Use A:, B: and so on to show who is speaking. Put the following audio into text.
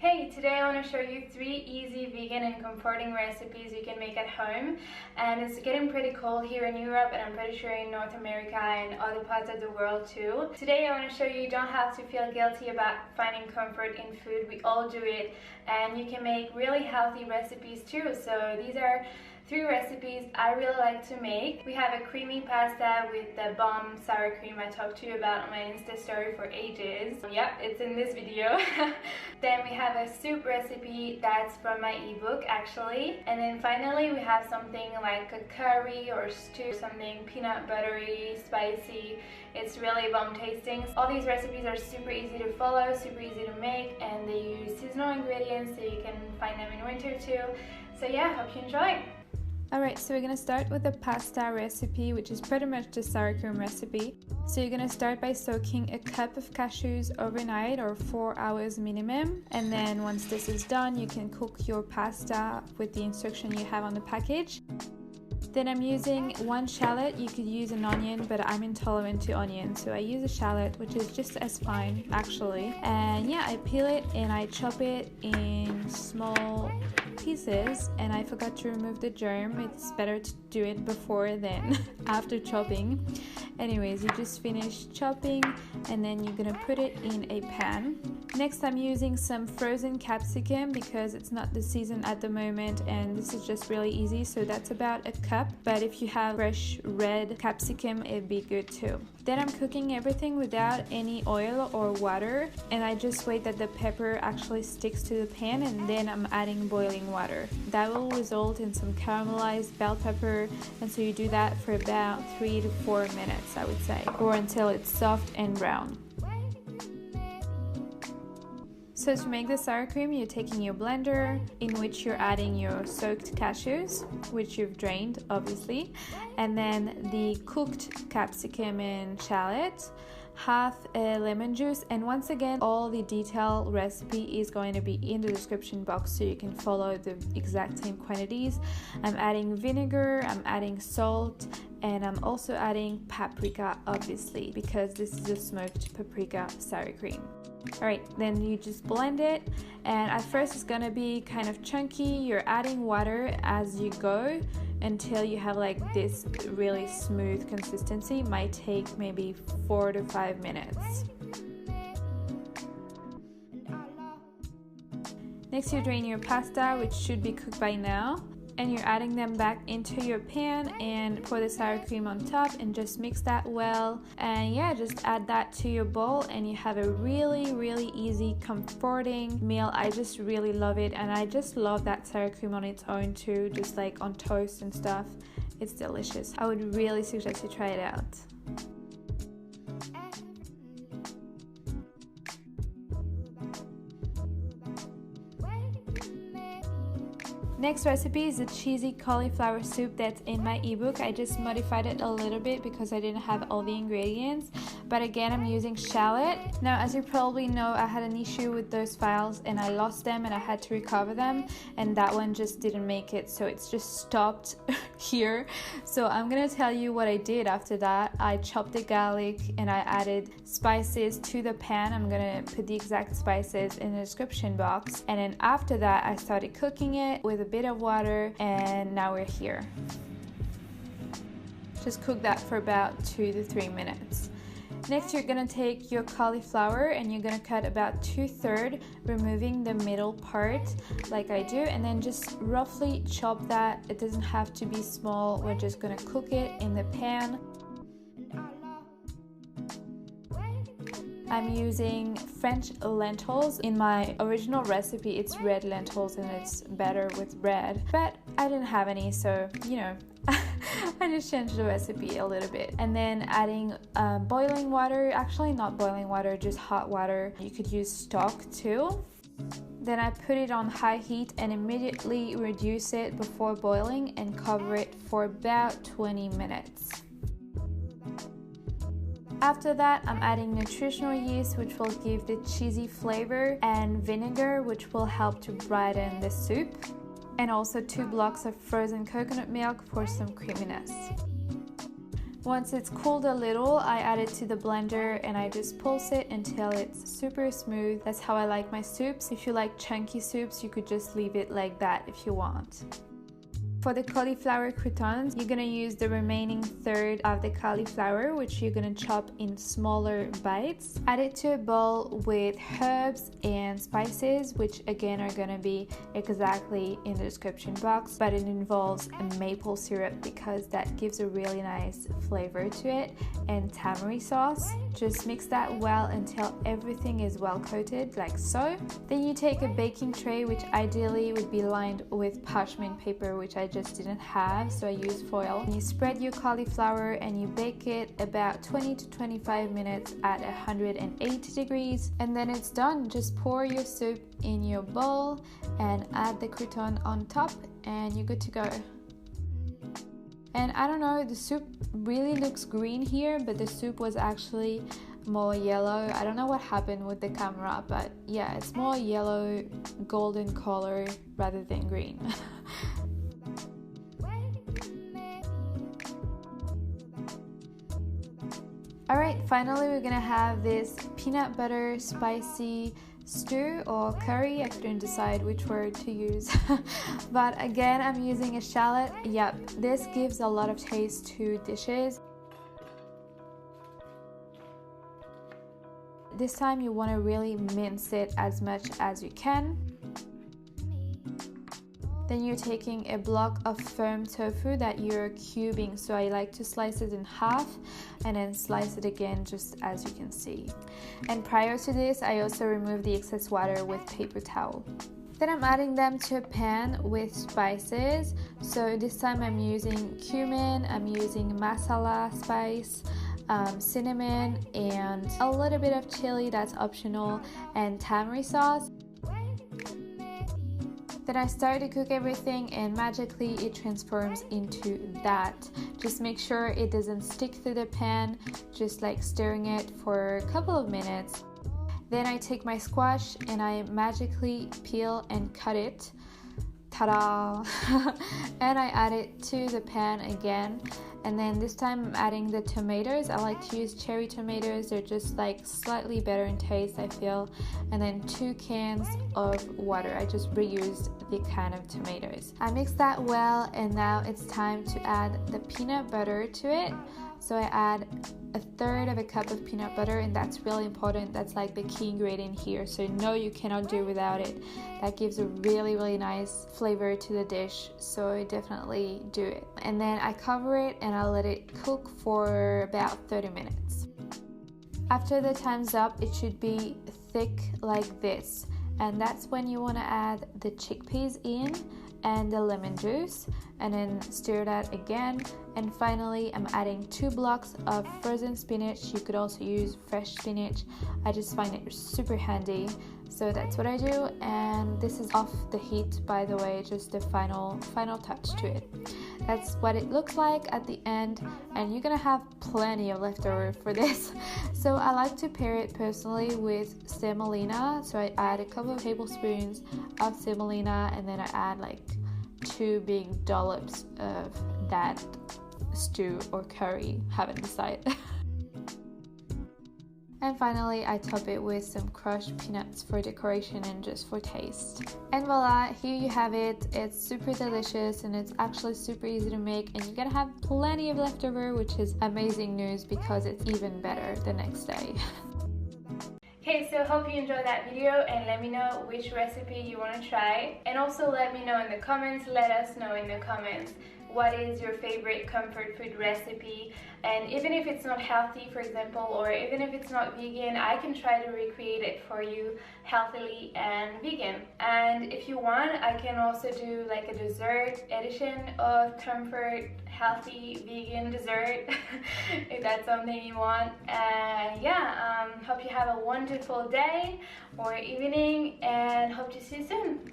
A: Hey, today I want to show you 3 easy vegan and comforting recipes you can make at home. And it's getting pretty cold here in Europe, and I'm pretty sure in North America and other parts of the world too. Today I want to show you don't have to feel guilty about finding comfort in food. We all do it, and you can make really healthy recipes too. So these are 3 recipes I really like to make. We have a creamy pasta with the bomb sour cream I talked to you about on my Insta story for ages. Yep, it's in this video. Then we have a soup recipe that's from my ebook actually. And then finally we have something like a curry or stew, something peanut buttery, spicy. It's really bomb tasting. All these recipes are super easy to follow, super easy to make, and they use seasonal ingredients so you can find them in winter too. So yeah, hope you enjoy.
B: Alright, so we're going to start with the pasta recipe, which is pretty much the sour cream recipe. So you're going to start by soaking a cup of cashews overnight, or 4 hours minimum. And then once this is done, you can cook your pasta with the instruction you have on the package. Then I'm using 1 shallot. You could use an onion, but I'm intolerant to onion, so I use a shallot, which is just as fine actually. And yeah, I peel it and I chop it in small pieces, and I forgot to remove the germ. It's better to do it before than after chopping. Anyways, you just finish chopping and then you're gonna put it in a pan. Next, I'm using some frozen capsicum because it's not the season at the moment, and this is just really easy, so that's about a cup. But if you have fresh red capsicum, it'd be good too. Then I'm cooking everything without any oil or water, and I just wait that the pepper actually sticks to the pan, and then I'm adding boiling water. That will result in some caramelized bell pepper, and so you do that for about 3 to 4 minutes, I would say, or until it's soft and brown. So to make the sour cream, you're taking your blender in which you're adding your soaked cashews, which you've drained obviously, and then the cooked capsicum and shallot, half a lemon juice, and once again all the detailed recipe is going to be in the description box so you can follow the exact same quantities. I'm adding vinegar, I'm adding salt, and I'm also adding paprika obviously because this is a smoked paprika sour cream. Alright, then you just blend it, and at first it's gonna be kind of chunky. You're adding water as you go until you have like this really smooth consistency. It might take maybe 4 to 5 minutes. Next, you drain your pasta, which should be cooked by now, and you're adding them back into your pan and pour the sour cream on top and just mix that well. And yeah, just add that to your bowl and you have a really easy, comforting meal. I just really love it, and I just love that sour cream on its own too, just like on toast and stuff. It's delicious. I would really suggest you try it out. Next recipe is a cheesy cauliflower soup that's in my ebook. I just modified it a little bit because I didn't have all the ingredients. But again, I'm using shallot. Now, as you probably know, I had an issue with those files and I lost them and I had to recover them, and that one just didn't make it, so it's just stopped here. So I'm gonna tell you what I did after that. I chopped the garlic and I added spices to the pan. I'm gonna put the exact spices in the description box. And then after that, I started cooking it with a bit of water, and now we're here. Just cook that for about 2 to 3 minutes. Next, you're gonna take your cauliflower and you're gonna cut about 2/3, removing the middle part like I do, and then just roughly chop that. It doesn't have to be small. We're just gonna cook it in the pan. I'm using French lentils. In my original recipe, it's red lentils and it's better with red, but I didn't have any, so you know, I just changed the recipe a little bit. And then adding boiling water, actually not boiling water, just hot water. You could use stock too. Then I put it on high heat and immediately reduce it before boiling and cover it for about 20 minutes. After that, I'm adding nutritional yeast, which will give the cheesy flavor, and vinegar, which will help to brighten the soup, and also 2 blocks of frozen coconut milk for some creaminess. Once it's cooled a little, I add it to the blender and I just pulse it until it's super smooth. That's how I like my soups. If you like chunky soups, you could just leave it like that if you want. For the cauliflower croutons, you're gonna use the remaining third of the cauliflower, which you're gonna chop in smaller bites. Add it to a bowl with herbs and spices, which again are gonna be exactly in the description box, but it involves a maple syrup because that gives a really nice flavor to it, and tamari sauce. Just mix that well until everything is well coated, like so. Then you take a baking tray, which ideally would be lined with parchment paper, which I just didn't have, so I used foil. You spread your cauliflower and you bake it about 20 to 25 minutes at 180 degrees, and then it's done. Just pour your soup in your bowl and add the crouton on top and you're good to go. And I don't know, the soup really looks green here, but the soup was actually more yellow. I don't know what happened with the camera, but yeah, it's more yellow golden color rather than green. Alright, finally we're gonna have this peanut butter spicy stew or curry. I couldn't decide which word to use. But again, I'm using a shallot. Yep, this gives a lot of taste to dishes. This time you want to really mince it as much as you can. Then you're taking a block of firm tofu that you're cubing, so I like to slice it in half and then slice it again, just as you can see. And prior to this, I also remove the excess water with paper towel. Then I'm adding them to a pan with spices. So this time I'm using cumin, I'm using masala spice, cinnamon, and a little bit of chili, that's optional, and tamari sauce. Then I start to cook everything and magically it transforms into that. Just make sure it doesn't stick to the pan, just like stirring it for a couple of minutes. Then I take my squash and I magically peel and cut it. Ta-da! And I add it to the pan again. And then this time I'm adding the tomatoes. I like to use cherry tomatoes. They're just like slightly better in taste, I feel. And then 2 cans of water. I just reused the can of tomatoes. I mix that well, and now it's time to add the peanut butter to it. So I add 1/3 cup of peanut butter, and that's really important. That's like the key ingredient here, so no, you cannot do without it. That gives a really nice flavor to the dish, so definitely do it. And then I cover it and I'll let it cook for about 30 minutes. After the time's up, it should be thick like this, and that's when you want to add the chickpeas in and the lemon juice, and then stir that again. And finally I'm adding 2 blocks of frozen spinach. You could also use fresh spinach. I just find it super handy, so that's what I do. And this is off the heat, by the way, just the final touch to it. That's what it looks like at the end, and you're gonna have plenty of leftover for this. So I like to pair it personally with semolina, so I add a couple of tablespoons of semolina, and then I add like 2 big dollops of that stew or curry, haven't decided. And finally I top it with some crushed peanuts for decoration and just for taste. And voila, here you have it. It's super delicious and it's actually super easy to make, and you're gonna have plenty of leftover, which is amazing news because it's even better the next day.
A: Okay, so hope you enjoyed that video, and let me know which recipe you want to try. And also let me know in the comments, let us know in the comments, what is your favorite comfort food recipe. And even if it's not healthy, for example, or even if it's not vegan, I can try to recreate it for you healthily and vegan. And if you want, I can also do like a dessert edition of comfort healthy vegan dessert if that's something you want. And yeah, hope you have a wonderful day or evening, and hope to see you soon.